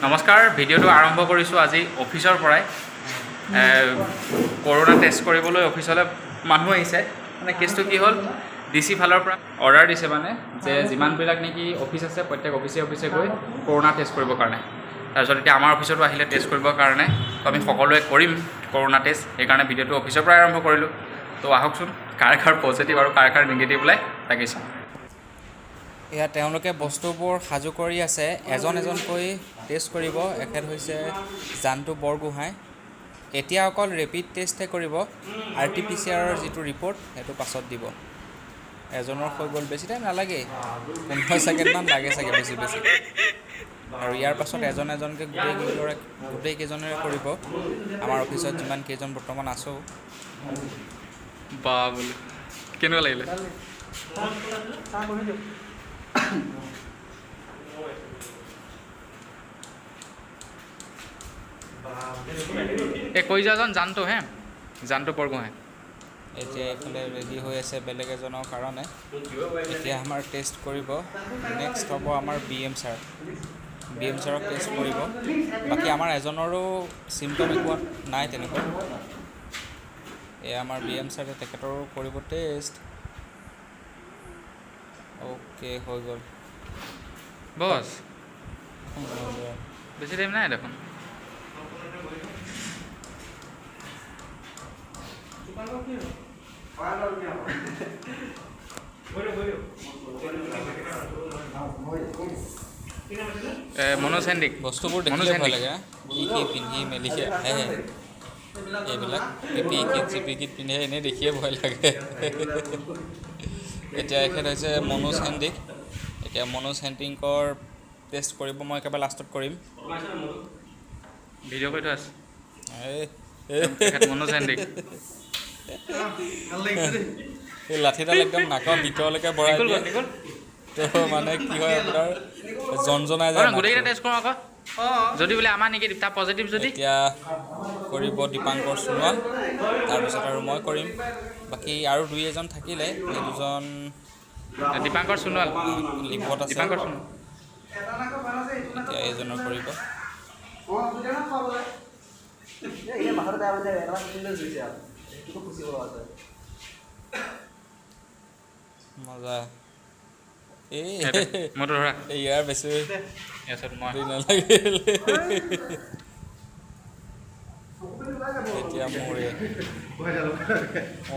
নমস্কাৰ, ভিডিঅ'টো আৰম্ভ কৰিছোঁ আজি অফিচৰ পৰাই। কৰোণা টেষ্ট কৰিবলৈ অফিচলৈ মানুহ আহিছে। মানে কেছটো কি হ'ল, DC ফালৰ পৰা অৰ্ডাৰ দিছে মানে যে যিমানবিলাক নেকি অফিচ আছে প্ৰত্যেক অফিচে গৈ কৰোণা টেষ্ট কৰিবৰ কাৰণে। তাৰপিছত এতিয়া আমাৰ অফিচতো আহিলে টেষ্ট কৰিবৰ কাৰণে, তো আমি সকলোৱে কৰিম কৰোণা টেষ্ট। সেইকাৰণে ভিডিঅ'টো অফিচৰ পৰাই আৰম্ভ কৰিলোঁ। তো আহকচোন, কাৰ পজিটিভ আৰু কাৰ নিগেটিভ ওলাই তাকেই চাওঁ। এয়া তেওঁলোকে বস্তুবোৰ সাজু কৰি আছে, এজনকৈ টেষ্ট কৰিব। এখেত হৈছে জানটো বৰগোহাঁই। এতিয়া অকল ৰেপিড টেষ্টহে কৰিব, RT-PCR যিটো ৰিপৰ্ট সেইটো পাছত দিব। এজনৰ হৈ গ'ল, বেছি টাইম নালাগে, 15 ছেকেণ্ডমান লাগে চাগে বেছি। আৰু ইয়াৰ পাছত এজনকৈ গোটেইকেইজনেৰে কৰিব, আমাৰ অফিচত যিমান কেইজন বৰ্তমান আছোঁ। বা বোলো কেনেকুৱা লাগিলে? কৈ যোৱাজন জানটো জানটো বৰগোহাঁই এতিয়া এইফালে ৰেডি হৈ আছে বেলেগ এজনৰ কাৰণে। এতিয়া আমাৰ টেষ্ট কৰিব। নেক্সট হ'ব আমাৰ BM ছাৰ। BM ছাৰক টেষ্ট কৰিব। বাকী আমাৰ এজনৰো চিমটম একো নাই তেনেকুৱা। এয়া আমাৰ BM ছাৰে, তেখেতৰো কৰিব টেষ্ট। অ'কে, হৈ গ'ল বছ। বেছি টাইম নাই দেখোন। মনোজ হেণ্ডিক বস্তুবোৰ দেখিলে ভয় লাগে। কি পিন্ধি মেলি আহে এইবিলাক, PPE কিট পিন্ধে, এনেই দেখিয়ে ভয় লাগে। এতিয়া এখেত হৈছে মনোজ হেণ্ডিক। এতিয়া মনোজ হেণ্ডিকৰ টেষ্ট কৰিব, মই একেবাৰে লাষ্টত কৰিম। ভিডিঅ' কৰি থোৱা আছে মনোজ হেণ্ডিক। এই লাঠিডাল একদম নাকৰ ভিতৰলৈকে ভৰাই দিয়ে, তো মানে কি হয় আপোনাৰ জনজনাই যায়। গোটেইকেইটা টেষ্ট কৰোঁ আকৌ, যদি বোলে আমাৰ নিগেটিভ তাৰ পজিটিভ যদি। এতিয়া কৰিব দীপাংকৰ সোণোৱাল, তাৰপিছত আৰু মই কৰিম। বাকী আৰু দুই এজন থাকিলে, এই দুজন দীপাংকৰ সোণোৱাল লিভত আছে। এতিয়া এইজনৰ কৰিব। মজা। ইয়াৰ বেছি নালাগিল। এতিয়া মোৰ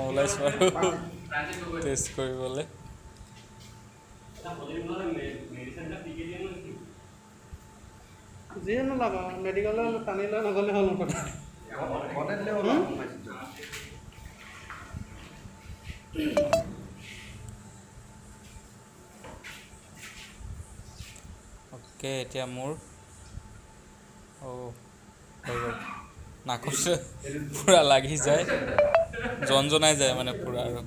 ওলাইছোঁ আৰু টেষ্ট কৰিবলৈ। যিয়ে নলগা মেডিকেললৈ টানি লৈ নগ'লে হ'ল। অ'কে, এতিয়া মোৰ হৈ গ'ল। নাকত পূৰা লাগি যায়, জনজনাই যায় মানে পূৰা আৰু।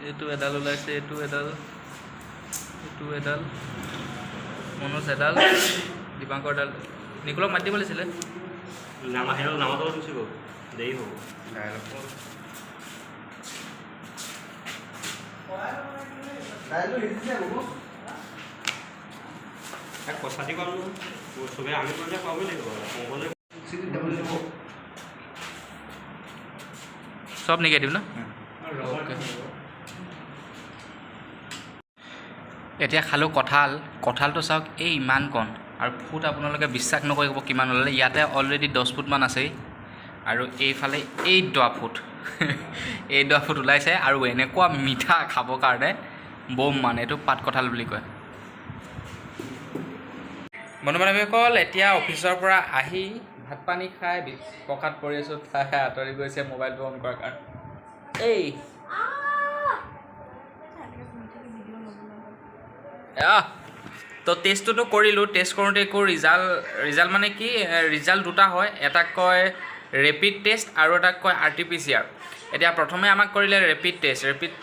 এইটো এডাল ওলাইছে, এইটো এডাল মনোজ এডাল, দীপাংকৰ এডাল। নিকুলক মাতি দিব লাগিছিলে। নামাতো গুচি গ'ল, দেৰি হ'ব। পইচা দি পাম চবে, আমি কৰিলে পাবই লাগিব। সব নিগেটিভ ন? এতিয়া খালোঁ কঁঠালটো চাওক, এই ইমান কণ আৰু ফুট আপোনালোকে বিশ্বাস নকৰিব কিমান ওলালে। ইয়াতে অলৰেডি 10 ফুটমান আছেই, আৰু এইফালে 8 ফুট এই 10 ফুট ওলাইছে। আৰু এনেকুৱা মিঠা খাবৰ কাৰণে বম, মানে এইটো পাত কঁঠাল বুলি কয়। বন্ধু বান্ধৱীসকল, এতিয়া অফিচৰ পৰা আহি ভাত পানী খাই পকাত পৰি আছোঁ। তাই আঁতৰি গৈছে মোবাইলটো অন কৰাৰ কাৰণে। তো টেষ্টটোতো কৰিলোঁ। টেষ্ট কৰোঁতে একো ৰিজাল্ট মানে কি, ৰিজাল্ট দুটা হয়। এটাক কয় ৰেপিড টেষ্ট আৰু এটা কয় RT-PCR। এতিয়া প্ৰথমে আমাক কৰিলে ৰেপিড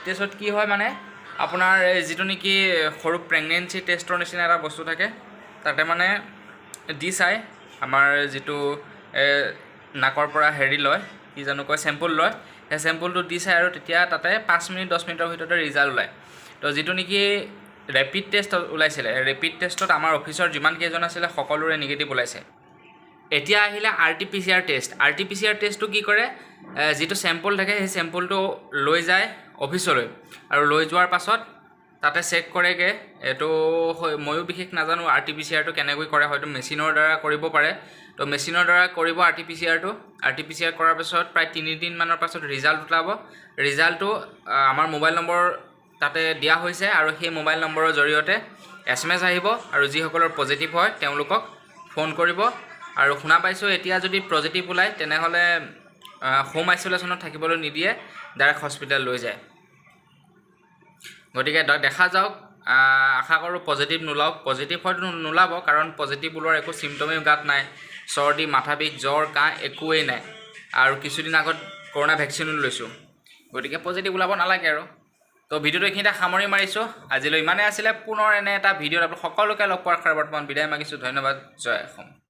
টেষ্টত কি হয় মানে আপোনাৰ যিটো নেকি সৰু প্ৰেগনেঞ্চি টেষ্টৰ নিচিনা এটা বস্তু থাকে তাতে মানে দি চাই আমাৰ যিটো নাকৰ পৰা হেৰি লয় কি জানো কয় চেম্পুল লয় সেই চেম্পুলটো দি চাই আৰু তেতিয়া তাতে 5 মিনিট 10 মিনিটৰ ভিতৰতে ৰিজাল্ট ওলায় তো যিটো নেকি ৰেপিড টেষ্ট ওলাইছিলে ৰেপিড টেষ্টত আমাৰ অফিচৰ যিমান কেইজন আছিলে সকলোৰে নিগেটিভ ওলাইছে এতিয়া আহিলে RT-PCR টেষ্টটো কি কৰে যিটো চেম্পল থাকে সেই চেম্পলটো লৈ যায় অফিচলৈ আৰু লৈ যোৱাৰ পাছত তাতে চেক কৰেগৈ এইটো ময়ো বিশেষ নাজানো RT-PCRটো কেনেকৈ কৰে হয়তো মেচিনৰ দ্বাৰা কৰিব পাৰে তো মেচিনৰ দ্বাৰা কৰিব RT-PCR কৰাৰ পাছত প্ৰায় 3 দিনমানৰ পাছত ৰিজাল্ট ওলাব ৰিজাল্টটো আমাৰ মোবাইল নম্বৰ তাতে দিয়া হৈছে আৰু সেই মোবাইল নম্বৰৰ জৰিয়তে SMS আহিব আৰু যিসকলৰ পজিটিভ হয় তেওঁলোকক ফোন কৰিব আৰু শুনা পাইছোঁ এতিয়া যদি পজিটিভ ওলায় তেনেহ'লে হোম আইচলেশ্যনত থাকিবলৈ নিদিয়ে ডাইৰেক্ট হস্পিটেল লৈ যায় গতিকে দেখা যাওক আশা কৰোঁ পজিটিভ নোলাওক পজিটিভ হয়তো নোলাব কাৰণ পজিটিভ ওলোৱাৰ একো চিমটমেই গাত নাই চৰ্দি মাথা বিষ জ্বৰ কাহ একোৱেই নাই আৰু কিছুদিন আগত কৰোণা ভেকচিনো লৈছোঁ গতিকে পজিটিভ ওলাব নালাগে আৰু তো ভিডিঅ'টো এইখিনিতে সামৰি মাৰিছোঁ আজিলৈ ইমানেই আছিলে পুনৰ এনে এটা ভিডিঅ'ত আপোনালোক সকলোকে লগ পোৱাৰ আশাৰে বৰ্তমান বিদায় মাগিছোঁ ধন্যবাদ জয় অসম।